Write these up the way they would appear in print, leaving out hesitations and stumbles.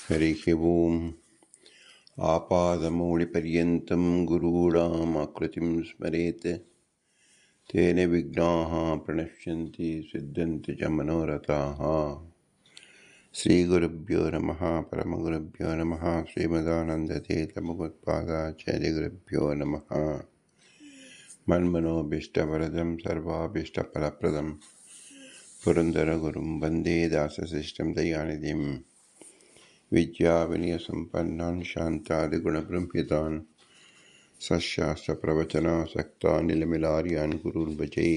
हरिः ओम् आपादमौलिपर्यन्तं गुरूणामाकृतिं स्मरेत् तेन विघ्नाः प्रणश्यन्ति सिद्ध्यन्ति च मनोरथाः। श्रीगुरुभ्यो नमः। परमगुरुभ्यो नमः। श्रीमदानन्दतीर्थभगवत्पादाचार्यगुरुभ्यो नमः। मन्मनोभीष्टवरदं सर्वाभीष्टफलप्रदं पुरन्दरगुरुं वन्दे दासशिष्टं दयानिधिं विद्याविनयसम्पन्नान् शान्तादिगुणबृंहितान् सशास्त्रप्रवचनासक्तान् निलमिलार्यान् गुरून् भजे।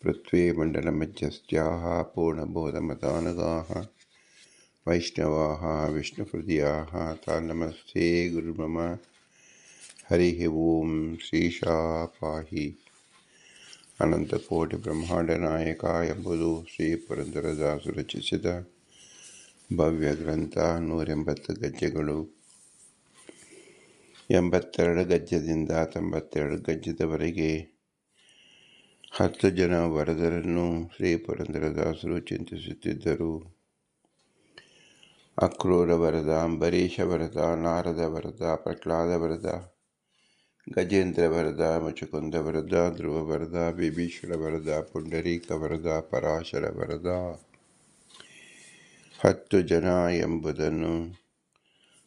पृथ्वीमण्डलमध्यस्थाः पूर्णबोधमतानगाः वैष्णवाः विष्णुहृदयाः तान् नमस्ते गुरुर्मम। हरिः ओम्। श्रीशापाहि अनन्तकोटिब्रह्माण्डनायका ಎಂಬುದು ಶ್ರೀ ಪುರಂದರದಾಸರು ರಚಿಸಿದ ಭವ್ಯ ಗ್ರಂಥ. 180 ಗದ್ಯಗಳು. 82 ಗದ್ಯದಿಂದ 92 ಗದ್ಯದವರೆಗೆ 10 ಜನ ವರದರನ್ನು ಶ್ರೀ ಪುರಂದರದಾಸರು ಚಿಂತಿಸುತ್ತಿದ್ದರು. ಅಕ್ರೂರ ವರದ, ಅಂಬರೀಷ ವರದ, ನಾರದ ವರದ, ಪ್ರಹ್ಲಾದ ವರದ, ಗಜೇಂದ್ರ ವರದ, ಮುಚುಕುಂದ ವರದ, ಧ್ರುವ ವರದ, ವಿಭೀಷಣ ವರದ, ಪುಂಡರೀಕ ವರದ, ಪರಾಶರ ವರದ. 10 ಜನ ಎಂಬುದನ್ನು,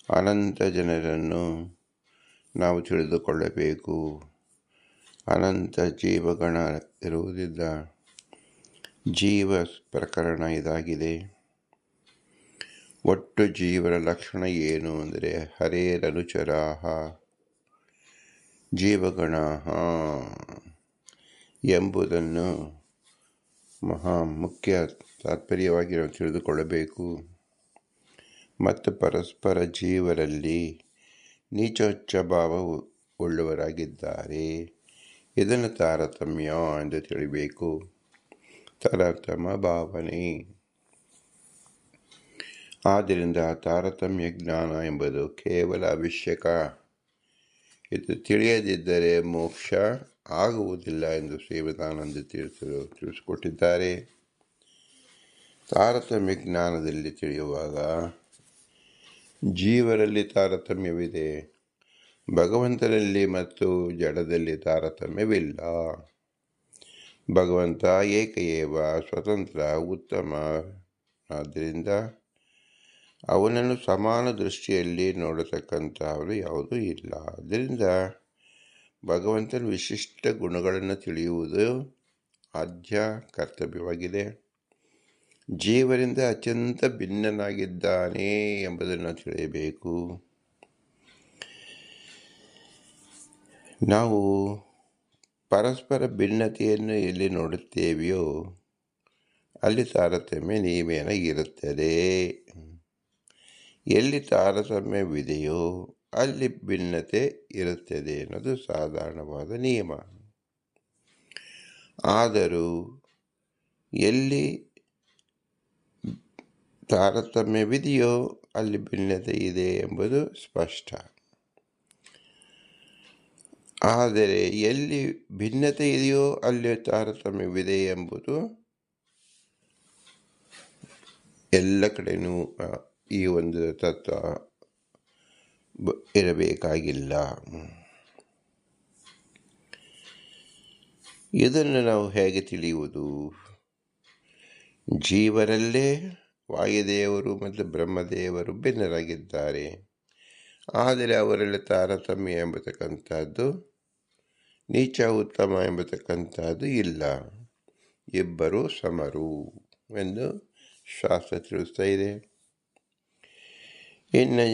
ಅನಂತ ಜನರನ್ನು ನಾವು ತಿಳಿದುಕೊಳ್ಳಬೇಕು. ಅನಂತ ಜೀವಗಣ ಇರುವುದಿಲ್ಲ. ಜೀವ ಪ್ರಕರಣ ಇದಾಗಿದೆ. ಒಟ್ಟು ಜೀವನ ಲಕ್ಷಣ ಏನು ಅಂದರೆ ಹರೇರನುಚರಾಹ ಜೀವಗಣಾಃ ಎಂಬುದನ್ನು ಮಹಾ ಮುಖ್ಯ ತಾತ್ಪರ್ಯವಾಗಿ ನಾವು ತಿಳಿದುಕೊಳ್ಳಬೇಕು. ಮತ್ತು ಪರಸ್ಪರ ಜೀವರಲ್ಲಿ ನೀಚೋಚ್ಚ ಭಾವ ಉಳ್ಳವರಾಗಿದ್ದಾರೆ. ಇದನ್ನು ತಾರತಮ್ಯ ಎಂದು ತಿಳಿಬೇಕು. ತಾರತಮ್ಯ ಭಾವನೆ. ಆದ್ದರಿಂದ ತಾರತಮ್ಯ ಜ್ಞಾನ ಎಂಬುದು ಕೇವಲ ಅವಶ್ಯಕ. ಇದು ತಿಳಿಯದಿದ್ದರೆ ಮೋಕ್ಷ ಆಗುವುದಿಲ್ಲ ಎಂದು ಶ್ರೀಮದಾನಂದ ತೀರ್ಥರು ತಿಳಿಸಿಕೊಟ್ಟಿದ್ದಾರೆ. ತಾರತಮ್ಯ ಜ್ಞಾನದಲ್ಲಿ ತಿಳಿಯುವಾಗ ಜೀವರಲ್ಲಿ ತಾರತಮ್ಯವಿದೆ, ಭಗವಂತನಲ್ಲಿ ಮತ್ತು ಜಡದಲ್ಲಿ ತಾರತಮ್ಯವಿಲ್ಲ. ಭಗವಂತ ಏಕಏವ ಸ್ವತಂತ್ರ ಉತ್ತಮ. ಆದ್ದರಿಂದ ಅವನನ್ನು ಸಮಾನ ದೃಷ್ಟಿಯಲ್ಲಿ ನೋಡತಕ್ಕಂಥವರು ಯಾವುದೂ ಇಲ್ಲ. ಆದ್ದರಿಂದ ಭಗವಂತನ ವಿಶಿಷ್ಟ ಗುಣಗಳನ್ನು ತಿಳಿಯುವುದು ಆದ್ಯ ಕರ್ತವ್ಯವಾಗಿದೆ. ಜೀವರಿಂದ ಅತ್ಯಂತ ಭಿನ್ನನಾಗಿದ್ದಾನೆ ಎಂಬುದನ್ನು ತಿಳಿಯಬೇಕು. ನಾವು ಪರಸ್ಪರ ಭಿನ್ನತೆಯನ್ನು ಎಲ್ಲಿ ನೋಡುತ್ತೇವೆಯೋ ಅಲ್ಲಿ ತಾರತಮ್ಯ ನಿಯಮೇನ ಇರುತ್ತದೆ. ಎಲ್ಲಿ ತಾರತಮ್ಯವಿದೆಯೋ ಅಲ್ಲಿ ಭಿನ್ನತೆ ಇರುತ್ತದೆ ಅನ್ನೋದು ಸಾಧಾರಣವಾದ ನಿಯಮ. ಆದರೂ ಎಲ್ಲಿ ತಾರತಮ್ಯವಿದೆಯೋ ಅಲ್ಲಿ ಭಿನ್ನತೆ ಇದೆ ಎಂಬುದು ಸ್ಪಷ್ಟ. ಆದರೆ ಎಲ್ಲಿ ಭಿನ್ನತೆ ಇದೆಯೋ ಅಲ್ಲಿ ತಾರತಮ್ಯವಿದೆ ಎಂಬುದು ಎಲ್ಲ ಕಡೆಯೂ ಈ ಒಂದು ತತ್ವ ಇರಬೇಕಾಗಿಲ್ಲ. ಇದನ್ನು ನಾವು ಹೇಗೆ ತಿಳಿಯುವುದು? ಜೀವರಲ್ಲೇ ವಾಯುದೇವರು ಮತ್ತು ಬ್ರಹ್ಮದೇವರು ಭಿನ್ನರಾಗಿದ್ದಾರೆ. ಆದರೆ ಅವರಲ್ಲಿ ತಾರತಮ್ಯ ಎಂಬತಕ್ಕಂಥದ್ದು, ನೀಚ ಉತ್ತಮ ಎಂಬತಕ್ಕಂಥದ್ದು ಇಲ್ಲ. ಇಬ್ಬರು ಸಮರು ಎಂದು ಶಾಸ್ತ್ರ ತಿಳಿಸ್ತಾ ಇದೆ. ಇನ್ನು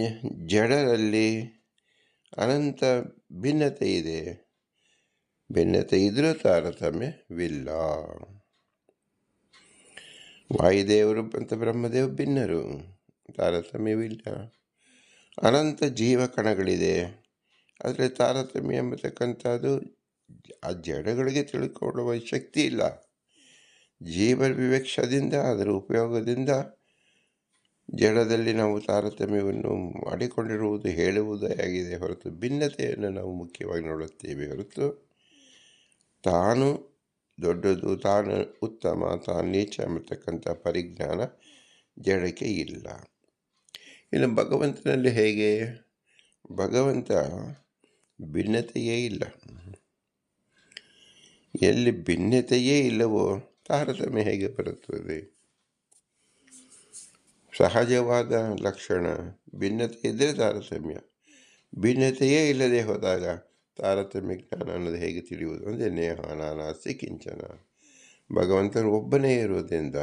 ಜಡರಲ್ಲಿ ಅನಂತ ಭಿನ್ನತೆ ಇದೆ. ಭಿನ್ನತೆ ಇದ್ರೂ ತಾರತಮ್ಯವಿಲ್ಲ. ವಾಯುದೇವರು ಮತ್ತು ಬ್ರಹ್ಮದೇವರು ಭಿನ್ನರು, ತಾರತಮ್ಯವಿಲ್ಲ. ಅನಂತ ಜೀವಕಣಗಳಿದೆ, ಆದರೆ ತಾರತಮ್ಯ ಎಂಬತಕ್ಕಂಥದ್ದು ಆ ಜಡಗಳಿಗೆ ತಿಳ್ಕೊಳ್ಳುವ ಶಕ್ತಿ ಇಲ್ಲ. ಜೀವ ವಿವೇಕ್ಷದಿಂದ ಅದರ ಉಪಯೋಗದಿಂದ ಜಡದಲ್ಲಿ ನಾವು ತಾರತಮ್ಯವನ್ನು ಮಾಡಿಕೊಂಡಿರುವುದು ಹೇಳುವುದೇ ಆಗಿದೆ ಹೊರತು ಭಿನ್ನತೆಯನ್ನು ನಾವು ಮುಖ್ಯವಾಗಿ ನೋಡುತ್ತೇವೆ ಹೊರತು ತಾನು ದೊಡ್ಡದು, ತಾನು ಉತ್ತಮ, ತಾನು ನೀಚ ಎಂಬತಕ್ಕಂಥ ಪರಿಜ್ಞಾನ ಜಡಕ್ಕೆ ಇಲ್ಲ. ಇನ್ನು ಭಗವಂತನಲ್ಲಿ ಹೇಗೆ? ಭಗವಂತ ಭಿನ್ನತೆಯೇ ಇಲ್ಲ. ಎಲ್ಲಿ ಭಿನ್ನತೆಯೇ ಇಲ್ಲವೋ ತಾರತಮ್ಯ ಹೇಗೆ ಬರುತ್ತದೆ? ಸಹಜವಾದ ಲಕ್ಷಣ ಭಿನ್ನತೆ ಇದ್ದರೆ ತಾರತಮ್ಯ. ಭಿನ್ನತೆಯೇ ಇಲ್ಲದೆ ಹೋದಾಗ ತಾರತಮ್ಯ ಜ್ಞಾನ ಅನ್ನೋದು ಹೇಗೆ ತಿಳಿಯುವುದು? ಅಂದರೆ ನೇಹ ನಾನಾಸ್ತಿ ಕಿಂಚನ. ಭಗವಂತನು ಒಬ್ಬನೇ ಇರುವುದರಿಂದ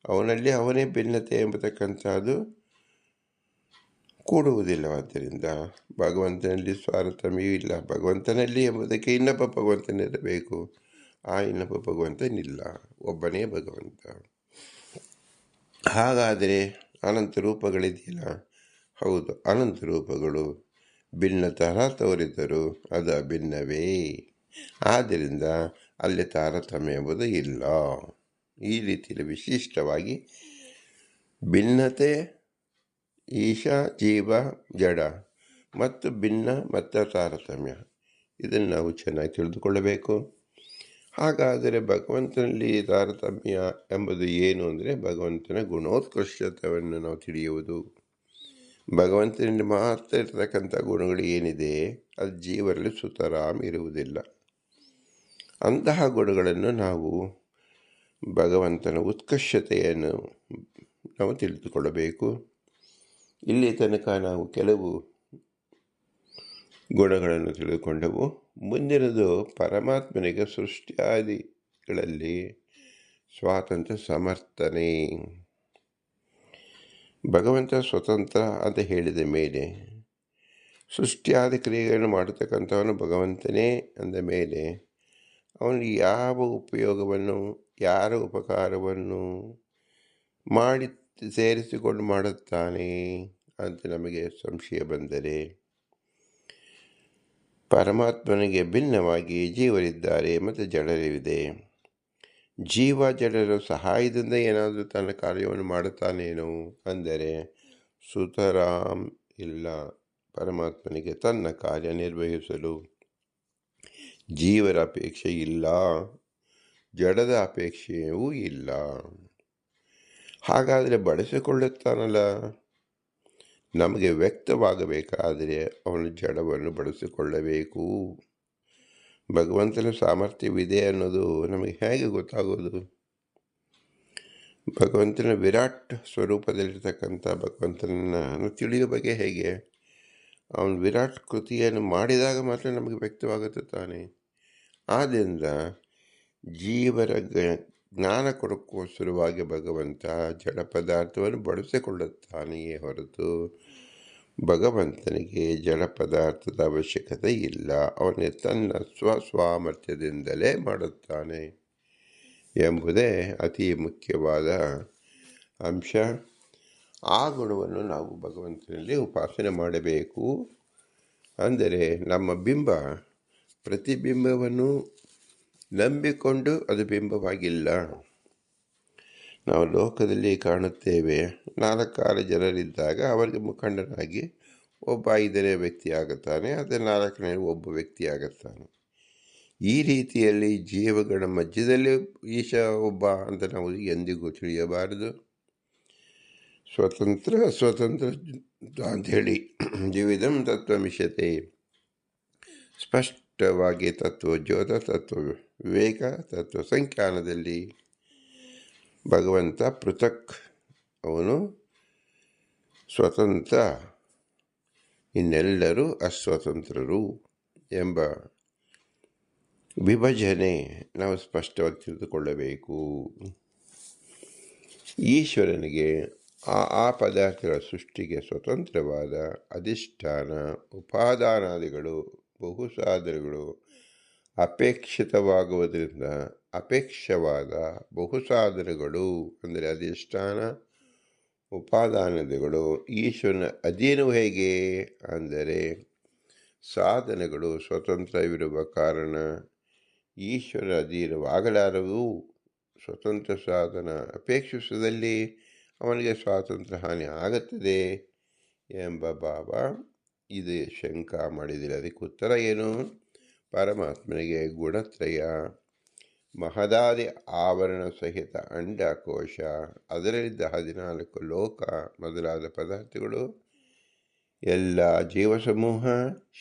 ಅವನಲ್ಲಿ ಅವನೇ ಭಿನ್ನತೆ ಎಂಬತಕ್ಕಂಥದ್ದು ಕೂಡುವುದಿಲ್ಲವಾದ್ದರಿಂದ ಭಗವಂತನಲ್ಲಿ ತಾರತಮ್ಯವೂ ಇಲ್ಲ. ಭಗವಂತನಲ್ಲಿ ಎಂಬುದಕ್ಕೆ ಇನ್ನೊಬ್ಬ ಭಗವಂತನಿರಬೇಕು. ಆ ಇನ್ನೊಬ್ಬ ಭಗವಂತನಿಲ್ಲ, ಒಬ್ಬನೇ ಭಗವಂತ. ಹಾಗಾದರೆ ಅನಂತ ರೂಪಗಳಿದೆಯಲ್ಲ? ಹೌದು, ಅನಂತ ರೂಪಗಳು ಭಿನ್ನ ತರಹ ತೋರಿದರು ಅದು ಅಭಿನ್ನವೇ. ಆದ್ದರಿಂದ ಅಲ್ಲಿ ತಾರತಮ್ಯ ಎಂಬುದು ಇಲ್ಲ. ಈ ರೀತಿಯಲ್ಲಿ ವಿಶಿಷ್ಟವಾಗಿ ಭಿನ್ನತೆ ಈಶ, ಜೀವ, ಜಡ ಮತ್ತು ಭಿನ್ನ ಮತ್ತು ತಾರತಮ್ಯ ಇದನ್ನು ನಾವು ಚೆನ್ನಾಗಿ ತಿಳಿದುಕೊಳ್ಳಬೇಕು. ಹಾಗಾದರೆ ಭಗವಂತನಲ್ಲಿ ತಾರತಮ್ಯ ಎಂಬುದು ಏನು ಅಂದರೆ ಭಗವಂತನ ಗುಣೋತ್ಕೃಷ್ಟತೆಯನ್ನು ನಾವು ತಿಳಿಯುವುದು. ಭಗವಂತನಲ್ಲಿ ಮಾತ್ರ ಇರತಕ್ಕಂಥ ಗುಣಗಳು ಏನಿದೆ ಅದು ಜೀವರಲ್ಲಿ ಸುತರಾಮ್ ಇರುವುದಿಲ್ಲ. ಅಂತಹ ಗುಣಗಳನ್ನು ನಾವು ಭಗವಂತನ ಉತ್ಕರ್ಷತೆಯನ್ನು ನಾವು ತಿಳಿದುಕೊಳ್ಳಬೇಕು. ಇಲ್ಲಿ ತನಕ ನಾವು ಕೆಲವು ಗುಣಗಳನ್ನು ತಿಳಿದುಕೊಂಡವು. ಮುಂದಿನದು ಪರಮಾತ್ಮನಿಗೆ ಸೃಷ್ಟಿಯಾದಿಗಳಲ್ಲಿ ಸ್ವಾತಂತ್ರ್ಯ ಸಮರ್ಥನೆ. ಭಗವಂತ ಸ್ವತಂತ್ರ ಅಂತ ಹೇಳಿದ ಮೇಲೆ ಸೃಷ್ಟಿಯಾದ ಕ್ರಿಯೆಗಳನ್ನು ಮಾಡತಕ್ಕಂಥವನು ಭಗವಂತನೇ ಅಂದ ಮೇಲೆ ಅವನು ಯಾವ ಉಪಯೋಗವನ್ನು, ಯಾರ ಉಪಕಾರವನ್ನು ಮಾಡಿ ಸೇರಿಸಿಕೊಂಡು ಮಾಡುತ್ತಾನೆ ಅಂತ ನಮಗೆ ಸಂಶಯ ಬಂದರೆ, ಪರಮಾತ್ಮನಿಗೆ ಭಿನ್ನವಾಗಿ ಜೀವರಿದ್ದಾರೆ ಮತ್ತು ಜಡರಿದೆ. ಜೀವ ಜಡರ ಸಹಾಯದಿಂದ ಏನಾದರೂ ತನ್ನ ಕಾರ್ಯವನ್ನು ಮಾಡುತ್ತಾನೇನೋ ಅಂದರೆ ಸುತರಾಮ್ ಇಲ್ಲ. ಪರಮಾತ್ಮನಿಗೆ ತನ್ನ ಕಾರ್ಯ ನಿರ್ವಹಿಸಲು ಜೀವರ ಅಪೇಕ್ಷೆ ಇಲ್ಲ, ಜಡದ ಅಪೇಕ್ಷೆಯೂ ಇಲ್ಲ. ಹಾಗಾದರೆ ಬಳಸಿಕೊಳ್ಳುತ್ತಾನಲ್ಲ, ನಮಗೆ ವ್ಯಕ್ತವಾಗಬೇಕಾದರೆ ಅವನು ಜಡವನ್ನು ಬಳಸಿಕೊಳ್ಳಬೇಕು. ಭಗವಂತನ ಸಾಮರ್ಥ್ಯವಿದೆ ಅನ್ನೋದು ನಮಗೆ ಹೇಗೆ ಗೊತ್ತಾಗೋದು? ಭಗವಂತನ ವಿರಾಟ್ ಸ್ವರೂಪದಲ್ಲಿರ್ತಕ್ಕಂಥ ಭಗವಂತನನ್ನು ತಿಳಿಯುವ ಬಗ್ಗೆ ಹೇಗೆ? ಅವನು ವಿರಾಟ್ ಕೃತಿಯನ್ನು ಮಾಡಿದಾಗ ಮಾತ್ರ ನಮಗೆ ವ್ಯಕ್ತವಾಗುತ್ತೆ ತಾನೆ. ಆದ್ದರಿಂದ ಜೀವರ ಜ್ಞಾನ ಕೊಡೋಕ್ಕೋಸ್ಕರವಾಗಿ ಭಗವಂತ ಜಡ ಪದಾರ್ಥವನ್ನು ಬಳಸಿಕೊಳ್ಳುತ್ತಾನೆಯೇ ಹೊರತು ಭಗವಂತನಿಗೆ ಜಡ ಪದಾರ್ಥದ ಅವಶ್ಯಕತೆ ಇಲ್ಲ. ಅವನೇ ತನ್ನ ಸ್ವಸಾಮರ್ಥ್ಯದಿಂದಲೇ ಮಾಡುತ್ತಾನೆ ಎಂಬುದೇ ಅತಿ ಮುಖ್ಯವಾದ ಅಂಶ. ಆ ಗುಣವನ್ನು ನಾವು ಭಗವಂತನಲ್ಲಿ ಉಪಾಸನೆ ಮಾಡಬೇಕು. ಅಂದರೆ ನಮ್ಮ ಬಿಂಬ ಪ್ರತಿಬಿಂಬವನ್ನು ನಂಬಿಕೊಂಡು ಅದು ಬಿಂಬವಾಗಿಲ್ಲ. ನಾವು ಲೋಕದಲ್ಲಿ ಕಾಣುತ್ತೇವೆ, 4-6 ಜನರಿದ್ದಾಗ ಅವರಿಗೆ ಮುಖಂಡನಾಗಿ ಒಬ್ಬ 5ನೇ ವ್ಯಕ್ತಿ ಆಗುತ್ತಾನೆ, ಅದು 4ನೇ ಒಬ್ಬ ವ್ಯಕ್ತಿ ಆಗುತ್ತಾನೆ. ಈ ರೀತಿಯಲ್ಲಿ ಜೀವಗಳ ಮಧ್ಯದಲ್ಲಿ ಈಶ ಒಬ್ಬ ಅಂತ ನಾವು ಎಂದಿಗೂ ತಿಳಿಯಬಾರದು. ಸ್ವತಂತ್ರ ಸ್ವತಂತ್ರ ಅಂಥೇಳಿ ಜೀವಿದಂ ತತ್ವಮಿಷ್ಯತೆ. ಸ್ಪಷ್ಟವಾಗಿ ತತ್ವೋದ್ಯೋತ, ತತ್ವ ವಿವೇಕ, ತತ್ವ ಸಂಖ್ಯಾನದಲ್ಲಿ ಭಗವಂತ ಪೃಥಕ್, ಅವನು ಸ್ವತಂತ್ರ, ಇನ್ನೆಲ್ಲರೂ ಅಸ್ವತಂತ್ರರು ಎಂಬ ವಿಭಜನೆ ನಾವು ಸ್ಪಷ್ಟವಾಗಿ ತಿಳಿದುಕೊಳ್ಳಬೇಕು. ಈಶ್ವರನಿಗೆ ಆ ಪದಾರ್ಥಗಳ ಸೃಷ್ಟಿಗೆ ಸ್ವತಂತ್ರವಾದ ಅಧಿಷ್ಠಾನ, ಉಪಾದಾನಾದಿಗಳು, ಬಹುಸಾಧನಗಳು ಅಪೇಕ್ಷಿತವಾಗುವುದರಿಂದ ಅಪೇಕ್ಷವಾದ ಬಹುಸಾಧನಗಳು ಅಂದರೆ ಅಧಿಷ್ಠಾನ, ಉಪಾದಾನಗಳು ಈಶ್ವರನ ಅಧೀನವು ಹೇಗೆ ಅಂದರೆ ಸಾಧನಗಳು ಸ್ವತಂತ್ರವಿರುವ ಕಾರಣ ಈಶ್ವರ ಅಧೀನವಾಗಲಾರವು. ಸ್ವತಂತ್ರ ಸಾಧನ ಅಪೇಕ್ಷಿಸಿದಲ್ಲಿ ಅವನಿಗೆ ಸ್ವಾತಂತ್ರ್ಯ ಹಾನಿ ಆಗುತ್ತದೆ ಎಂಬ ಭಾವ ಇದು ಶಂಕ ಮಾಡಿದರೆ ಅದಕ್ಕೆ ಉತ್ತರ ಏನು? ಪರಮಾತ್ಮನಿಗೆ ಗುಣತ್ರಯ ಮಹದಾದಿ ಆವರಣ ಸಹಿತ ಅಂಡಕೋಶ, ಅದರಲ್ಲಿದ್ದ 14 ಲೋಕ ಮೊದಲಾದ ಪದಾರ್ಥಗಳು, ಎಲ್ಲ ಜೀವಸಮೂಹ,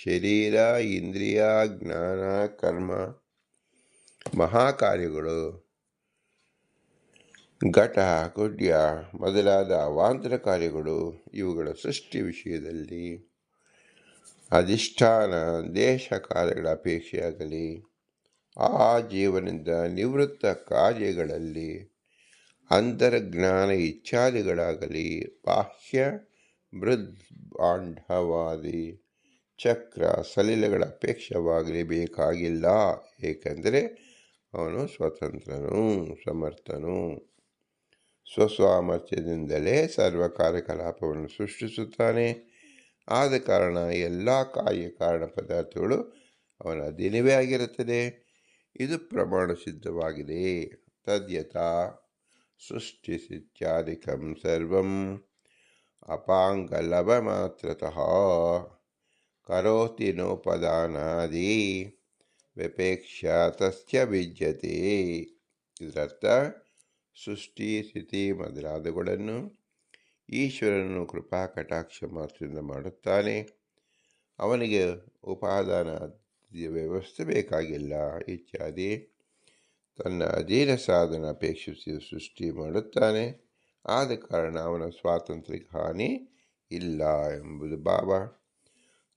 ಶರೀರ, ಇಂದ್ರಿಯ, ಜ್ಞಾನ, ಕರ್ಮ, ಮಹಾಕಾರ್ಯಗಳು, ಘಟ, ಕುಡ್ಯ ಮೊದಲಾದ ಅವಾಂತರ ಕಾರ್ಯಗಳು, ಇವುಗಳ ಸೃಷ್ಟಿ ವಿಷಯದಲ್ಲಿ ಅಧಿಷ್ಠಾನ ದೇಶ ಕಾಲಗಳ ಅಪೇಕ್ಷೆಯಾಗಲಿ, ಆ ಜೀವನಿಂದ ನಿವೃತ್ತ ಕಾರ್ಯಗಳಲ್ಲಿ ಅಂತರ್ಜ್ಞಾನ ಇಚ್ಛಾದಿಗಳಾಗಲಿ, ಬಾಹ್ಯ ಬೃಹದ್ಭಾಂಡವಾದಿ ಚಕ್ರ ಸಲಿಲಗಳ ಅಪೇಕ್ಷವಾಗಲಿ ಬೇಕಾಗಿಲ್ಲ. ಏಕೆಂದರೆ ಅವನು ಸ್ವತಂತ್ರನು, ಸಮರ್ಥನು, ಸ್ವಸಾಮರ್ಥ್ಯದಿಂದಲೇ ಸರ್ವ ಕಾರ್ಯಕಲಾಪವನ್ನು ಸೃಷ್ಟಿಸುತ್ತಾನೆ. ಆದ ಕಾರಣ ಎಲ್ಲ ಕಾರ್ಯಕಾರಣ ಪದಾರ್ಥಗಳು ಅವನ ಅಧೀನವೇ ಆಗಿರುತ್ತದೆ. ಇದು ಪ್ರಮಾಣ ಸಿದ್ಧವಾಗಿದೆ. ತದ್ಯಥಾ ಸೃಷ್ಟಿಸಿತ್ಯಾದಿಕಂ ಸರ್ವಂ ಅಪಾಂಗಲಭಮಾತ್ರತಃ ಕರೋತಿ ನೋಪದಾನಾದಿ ವ್ಯಪೇಕ್ಷ ತಸ್ಯ ವಿದ್ಯತೆ. ಇದರರ್ಥ ಸೃಷ್ಟಿ, ಸ್ಥಿತಿ ಮೊದಲಾದವುಗಳನ್ನು ಈಶ್ವರನು ಕೃಪಾ ಕಟಾಕ್ಷ ಮಾತ್ರದಿಂದ ಮಾಡುತ್ತಾನೆ. ಅವನಿಗೆ ಉಪಾದಾನ ವ್ಯವಸ್ಥೆ ಬೇಕಾಗಿಲ್ಲ ಇತ್ಯಾದಿ. ತನ್ನ ಅಧೀನ ಸಾಧನ ಅಪೇಕ್ಷಿಸಿ ಸೃಷ್ಟಿ ಮಾಡುತ್ತಾನೆ. ಆದ ಕಾರಣ ಅವನ ಸ್ವಾತಂತ್ರ್ಯಕ್ಕೆ ಹಾನಿ ಇಲ್ಲ ಎಂಬುದು ಭಾವ.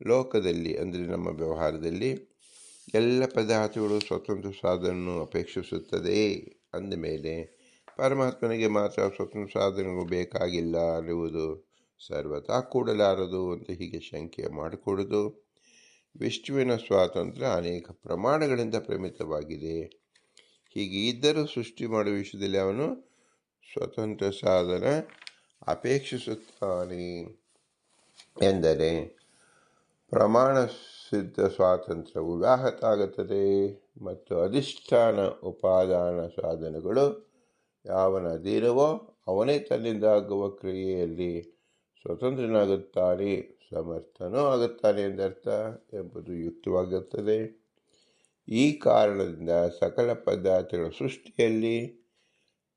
ಲೋಕದಲ್ಲಿ ಅಂದರೆ ನಮ್ಮ ವ್ಯವಹಾರದಲ್ಲಿ ಎಲ್ಲ ಪದಾರ್ಥಗಳು ಸ್ವತಂತ್ರ ಸಾಧನವನ್ನು ಅಪೇಕ್ಷಿಸುತ್ತದೆ. ಅಂದಮೇಲೆ ಪರಮಾತ್ಮನಿಗೆ ಮಾತ್ರ ಸ್ವತಂತ್ರ ಸಾಧನಗಳು ಬೇಕಾಗಿಲ್ಲ ಅನ್ನುವುದು ಸರ್ವತಾ ಕೂಡಲಾರದು ಅಂತ ಹೀಗೆ ಶಂಕೆ ಮಾಡಿಕೊಡುವುದು. ವಿಷ್ಣುವಿನ ಸ್ವಾತಂತ್ರ್ಯ ಅನೇಕ ಪ್ರಮಾಣಗಳಿಂದ ಪ್ರಮಿತವಾಗಿದೆ. ಹೀಗೆ ಇದ್ದರೂ ಸೃಷ್ಟಿ ಮಾಡುವ ವಿಷಯದಲ್ಲಿ ಅವನು ಸ್ವತಂತ್ರ ಸಾಧನ ಅಪೇಕ್ಷಿಸುತ್ತಾನೆ ಎಂದರೆ ಪ್ರಮಾಣ ಸಿದ್ಧ ಸ್ವಾತಂತ್ರ್ಯವು ವ್ಯಾಹತ ಆಗುತ್ತದೆ ಮತ್ತು ಅಧಿಷ್ಠಾನ ಉಪಾದಾನ ಸಾಧನಗಳು ಯಾವನ ಅಧೀನವೋ ಅವನೇ ತನ್ನಿಂದ ಆಗುವ ಕ್ರಿಯೆಯಲ್ಲಿ ಸ್ವತಂತ್ರನಾಗುತ್ತಾನೆ, ಸಮರ್ಥನೂ ಆಗುತ್ತಾನೆ ಎಂದರ್ಥ ಎಂಬುದು ಯುಕ್ತವಾಗುತ್ತದೆ. ಈ ಕಾರಣದಿಂದ ಸಕಲ ಪದಾರ್ಥಗಳ ಸೃಷ್ಟಿಯಲ್ಲಿ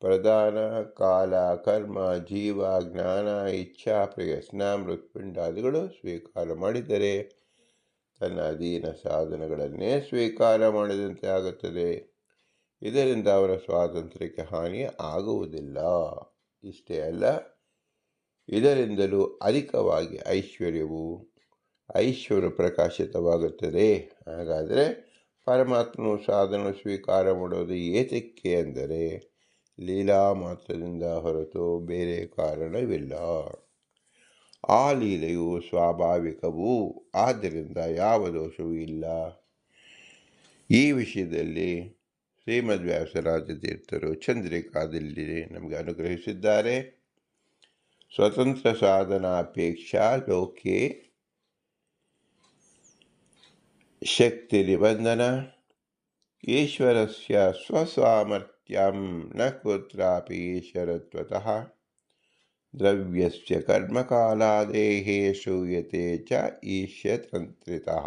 ಪ್ರಧಾನ ಕಾಲ, ಕರ್ಮ, ಜೀವ, ಜ್ಞಾನ, ಇಚ್ಛಾ, ಪ್ರಯತ್ನ, ಮೃತ್ಪಿಂಡಾದಿಗಳು ಸ್ವೀಕಾರ ಮಾಡಿದರೆ ತನ್ನ ಅಧೀನ ಸಾಧನಗಳನ್ನೇ ಸ್ವೀಕಾರ ಮಾಡಿದಂತೆ ಆಗುತ್ತದೆ. ಇದರಿಂದ ಅವರ ಸ್ವಾತಂತ್ರ್ಯಕ್ಕೆ ಹಾನಿ ಆಗುವುದಿಲ್ಲ. ಇಷ್ಟೇ ಅಲ್ಲ, ಇದರಿಂದಲೂ ಅಧಿಕವಾಗಿ ಐಶ್ವರ್ಯ ಪ್ರಕಾಶಿತವಾಗುತ್ತದೆ. ಹಾಗಾದರೆ ಪರಮಾತ್ಮನು ಸಾಧನ ಸ್ವೀಕಾರ ಮಾಡೋದು ಏತಕ್ಕೆ ಅಂದರೆ ಲೀಲಾ ಮಾತ್ರದಿಂದ ಹೊರತು ಬೇರೆ ಕಾರಣವಿಲ್ಲ. ಆ ಲೀಲೆಯು ಸ್ವಾಭಾವಿಕವೂ ಆದ್ದರಿಂದ ಯಾವ ದೋಷವೂ ಇಲ್ಲ. ಈ ವಿಷಯದಲ್ಲಿ ಶ್ರೀಮದ್ ವ್ಯಾಸರಾಜ ತೀರ್ಥರು ಚಂದ್ರಿಕಾದಲ್ಲಿ ನಮಗೆ ಅನುಗ್ರಹಿಸಿದ್ದಾರೆ. ಸ್ವತಂತ್ರ ಸಾಧನಾಪೇಕ್ಷಾ ಲೋಕೆ ಶಕ್ತಿ ನಿಬಂಧನ ಈಶ್ವರಸ್ಯ ಸ್ವಸಾಮರ್ಥ್ಯಂ ನ ಕುತ್ರಾಪಿ ಈಶ್ವರತ್ವತಃ ದ್ರವ್ಯಸ್ಯ ಕರ್ಮಕಾಲಾದೇಃ ಶ್ರೂಯತೆ ಚ ಈಶ್ವತಂತ್ರಿತಃ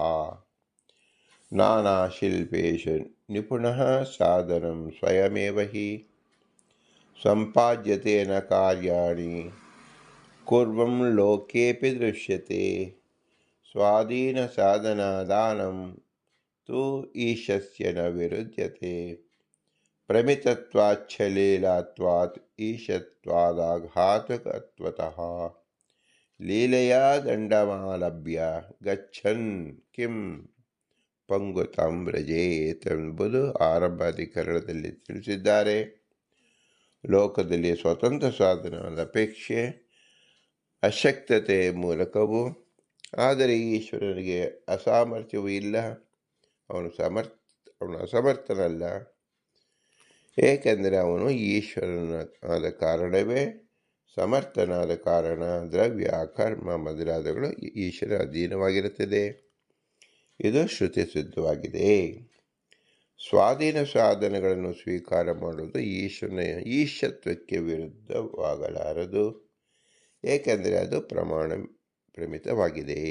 ನಾನಾಶಿಲ್ಪೇಷು ನಿಪುಣಃ ಸಾಧನಂ ಸ್ವಯಮೇವ ಹಿ ಸಂಪಾದ್ಯತೆ ನ ಕಾರ್ಯಾಣಿ ಕುರ್ವಂ ಲೋಕೇಪಿ ದೃಶ್ಯತೆ ಸ್ವಾಧೀನ ಸಾಧನಾದಾನಂ ತು ಈಶಸ್ಯ ನ ವಿರುದ್ಯತೆ ಪ್ರಮಿತತ್ವಾಚ್ಛಲೀಲಾತ್ವಾತ್ ಈಶತ್ವಾದಾಘಾತಕತ್ವತಃ ಲೀಲೆಯಾ ದಂಡಮಾಲಭ್ಯ ಗಚ್ಚನ್ ಕಿಂ ಪಂಗುತಂ ವ್ರಜೇತ್ ಎಂಬುದು ಆರಂಭಾಧಿಕರಣದಲ್ಲಿ ತಿಳಿಸಿದ್ದಾರೆ. ಲೋಕದಲ್ಲಿ ಸ್ವತಂತ್ರ ಸಾಧನದ ಅಪೇಕ್ಷೆ ಅಶಕ್ತತೆ ಮೂಲಕವೂ, ಆದರೆ ಈಶ್ವರನಿಗೆ ಅಸಾಮರ್ಥ್ಯವೂ ಇಲ್ಲ. ಅವನು ಅಸಮರ್ಥನಲ್ಲ. ಏಕೆಂದರೆ ಅವನು ಈಶ್ವರನಾದ ಕಾರಣವೇ ಸಮರ್ಥನಾದ ಕಾರಣ ದ್ರವ್ಯ, ಕರ್ಮ ಮೊದಲಾದವುಗಳು ಈಶ್ವರ ಅಧೀನವಾಗಿರುತ್ತದೆ. ಇದು ಶ್ರುತಿ ಸಿದ್ಧವಾಗಿದೆ. ಸ್ವಾಧೀನ ಸಾಧನಗಳನ್ನು ಸ್ವೀಕಾರ ಮಾಡುವುದು ಈಶ್ವರನ ಈಶತ್ವಕ್ಕೆ ವಿರುದ್ಧವಾಗಲಾರದು. ಏಕೆಂದರೆ ಅದು ಪ್ರಮಾಣ ಪ್ರಮಿತವಾಗಿದೆ.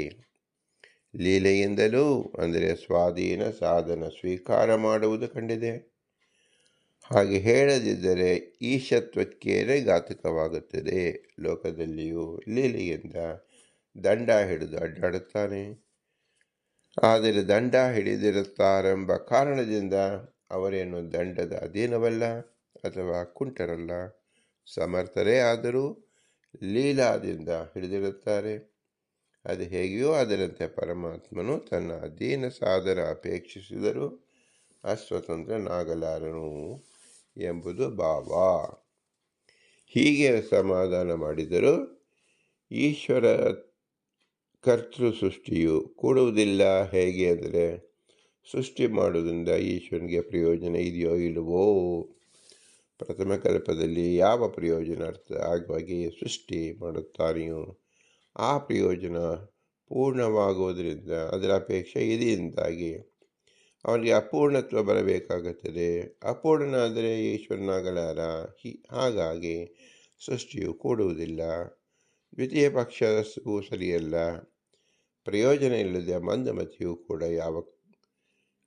ಲೀಲೆಯಿಂದಲೂ ಅಂದರೆ ಸ್ವಾಧೀನ ಸಾಧನ ಸ್ವೀಕಾರ ಮಾಡುವುದು ಕಂಡಿದೆ. ಹಾಗೆ ಹೇಳದಿದ್ದರೆ ಈಶತ್ವಕ್ಕೇನೆ ಘಾತಕವಾಗುತ್ತದೆ. ಲೋಕದಲ್ಲಿಯೂ ಲೀಲೆಯಿಂದ ದಂಡ ಹಿಡಿದು ಅಡ್ಡಾಡುತ್ತಾನೆ. ಆದರೆ ದಂಡ ಹಿಡಿದಿರುತ್ತಾರೆಂಬ ಕಾರಣದಿಂದ ಅವರೇನು ದಂಡದ ಅಧೀನವಲ್ಲ ಅಥವಾ ಕುಂಟರಲ್ಲ, ಸಮರ್ಥರೇ ಆದರೂ ಲೀಲಾದಿಂದ ಹಿಡಿದಿರುತ್ತಾರೆ. ಅದು ಹೇಗೆಯೋ ಅದರಂತೆ ಪರಮಾತ್ಮನು ತನ್ನ ಅಧೀನ ಸಾಧನ ಅಪೇಕ್ಷಿಸಿದರೂ ಅಸ್ವತಂತ್ರನಾಗಲಾರನು ಎಂಬುದು ಭಾವ. ಹೀಗೆ ಸಮಾಧಾನ ಮಾಡಿದರೂ ಈಶ್ವರ ಕರ್ತೃ ಸೃಷ್ಟಿಯು ಕೂಡುವುದಿಲ್ಲ. ಹೇಗೆ ಅಂದರೆ, ಸೃಷ್ಟಿ ಮಾಡುವುದರಿಂದ ಈಶ್ವರನಿಗೆ ಪ್ರಯೋಜನ ಇದೆಯೋ ಇಲ್ಲವೋ? ಪ್ರಥಮ ಕಲ್ಪದಲ್ಲಿ ಯಾವ ಪ್ರಯೋಜನ ಅರ್ಥವಾಗಿ ಸೃಷ್ಟಿ ಮಾಡುತ್ತಾನೆಯೋ ಆ ಪ್ರಯೋಜನ ಪೂರ್ಣವಾಗುವುದರಿಂದ ಅದರ ಅಪೇಕ್ಷೆ ಇದೆಯಿಂದಾಗಿ ಅವನಿಗೆ ಅಪೂರ್ಣತ್ವ ಬರಬೇಕಾಗುತ್ತದೆ. ಅಪೂರ್ಣನಾದರೆ ಈಶ್ವರನಾಗಲಾರ. ಹಾಗಾಗಿ ಸೃಷ್ಟಿಯು ಕೂಡುವುದಿಲ್ಲ. ದ್ವಿತೀಯ ಪಕ್ಷವೂ ಸರಿಯಲ್ಲ. ಪ್ರಯೋಜನ ಇಲ್ಲದೆ ಮಂದಮತಿಯೂ ಕೂಡ ಯಾವ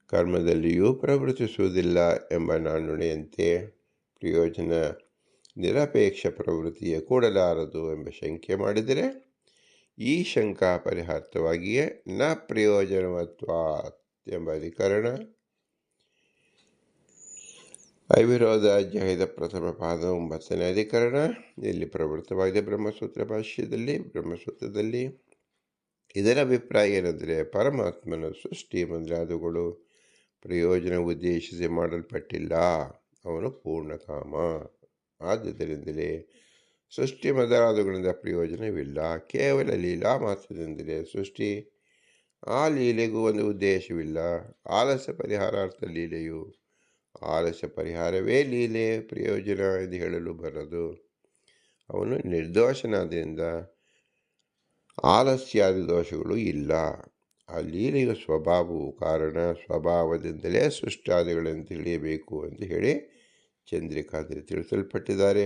ಕರ್ಮದಲ್ಲಿಯೂ ಪ್ರವರ್ತಿಸುವುದಿಲ್ಲ ಎಂಬ ನಾಣ್ಣುಡಿಯಂತೆ ಪ್ರಯೋಜನ ನಿರಪೇಕ್ಷ ಪ್ರವೃತ್ತಿಯ ಕೂಡಲಾರದು ಎಂಬ ಶಂಕೆ ಮಾಡಿದರೆ ಈ ಶಂಕಾ ಪರಿಹಾರ್ಥವಾಗಿಯೇ ನ ಪ್ರಯೋಜನವತ್ವಾತ್ ಎಂಬ ಅಧಿಕರಣ ಅವಿರೋಧ ಅಧ್ಯಾಯದ ಪ್ರಥಮ ಪಾದ 9ನೇ ಅಧಿಕರಣ ಇಲ್ಲಿ ಪ್ರವೃತ್ತವಾಗಿದೆ. ಬ್ರಹ್ಮಸೂತ್ರದಲ್ಲಿ ಇದರ ಅಭಿಪ್ರಾಯ ಏನೆಂದರೆ, ಪರಮಾತ್ಮನ ಸೃಷ್ಟಿ ಮೊದಲಾದವುಗಳು ಪ್ರಯೋಜನ ಉದ್ದೇಶಿಸಿ ಮಾಡಲ್ಪಟ್ಟಿಲ್ಲ. ಅವನು ಪೂರ್ಣಕಾಮ. ಆದ್ದರಿಂದಲೇ ಸೃಷ್ಟಿ ಮೊದಲಾದವುಗಳಿಂದ ಪ್ರಯೋಜನವಿಲ್ಲ. ಕೇವಲ ಲೀಲಾ ಮಾತ್ರದಿಂದಲೇ ಸೃಷ್ಟಿ. ಆ ಲೀಲೆಗೂ ಒಂದು ಉದ್ದೇಶವಿಲ್ಲ. ಆಲಸ್ಯ ಪರಿಹಾರಾರ್ಥ ಲೀಲೆಯು ಆಲಸ್ಯ ಪರಿಹಾರವೇ ಲೀಲೆ ಪ್ರಯೋಜನ ಎಂದು ಹೇಳಲು ಬರದು. ಅವನು ನಿರ್ದೋಷನಾದ್ದರಿಂದ ಆಲಸ್ಯಾದಿ ದೋಷಗಳು ಇಲ್ಲ. ಆ ಲೀಲೆಯ ಸ್ವಭಾವವು ಕಾರಣ. ಸ್ವಭಾವದಿಂದಲೇ ಸೃಷ್ಟಾದಿಗಳನ್ನು ತಿಳಿಯಬೇಕು ಎಂದು ಹೇಳಿ ಚಂದ್ರಿಕಾದಲ್ಲಿ ತಿಳಿಸಲ್ಪಟ್ಟಿದ್ದಾರೆ.